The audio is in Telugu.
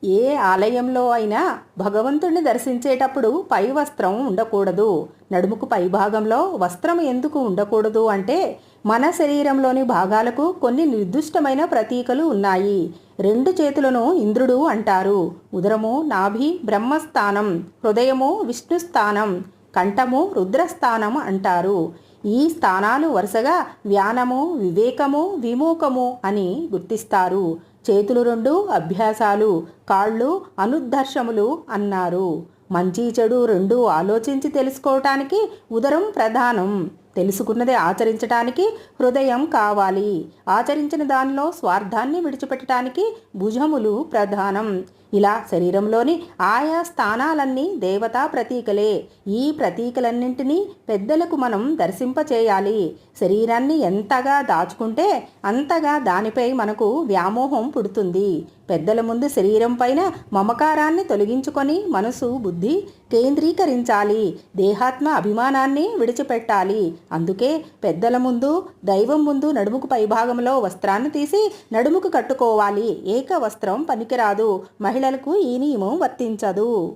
ఏ ఆలయంలో అయినా భగవంతుణ్ణి దర్శించేటప్పుడు పై వస్త్రం ఉండకూడదు. నడుముకు పై భాగంలో వస్త్రం ఎందుకు ఉండకూడదు అంటే మన శరీరంలోని భాగాలకు కొన్ని నిర్దిష్టమైన ప్రతీకలు ఉన్నాయి. రెండు చేతులను ఇంద్రుడు అంటారు. ఉదరము నాభి బ్రహ్మస్థానం, హృదయము విష్ణుస్థానం, కంఠము రుద్రస్థానం అంటారు. ఈ స్థానాలు వరుసగా వ్యానము, వివేకము, విమూకము అని గుర్తిస్తారు. చేతులు రెండు అభ్యాసాలు, కాళ్ళు అనుద్ధర్షములు అన్నారు. మంచి చెడు రెండు ఆలోచించి తెలుసుకోవటానికి ఉదరం ప్రధానం. తెలుసుకున్నది ఆచరించటానికి హృదయం కావాలి. ఆచరించిన దానిలో స్వార్థాన్ని విడిచిపెట్టడానికి భుజములు ప్రధానం. ఇలా శరీరంలోని ఆయా స్థానాలన్నీ దేవతా ప్రతీకలే. ఈ ప్రతీకలన్నింటినీ పెద్దలకు మనం దర్శింపచేయాలి. శరీరాన్ని ఎంతగా దాచుకుంటే అంతగా దానిపై మనకు వ్యామోహం పుడుతుంది. పెద్దల ముందు శరీరం పైన మమకారాన్ని తొలగించుకొని మనసు బుద్ధి కేంద్రీకరించాలి. దేహాత్మ అభిమానాన్ని విడిచిపెట్టాలి. అందుకే పెద్దల ముందు దైవం ముందు నడుముకు పైభాగంలో వస్త్రాన్ని తీసి నడుముకు కట్టుకోవాలి. ఏక వస్త్రం పనికిరాదు. మహిళలకు ఈ నియమం వర్తించదు.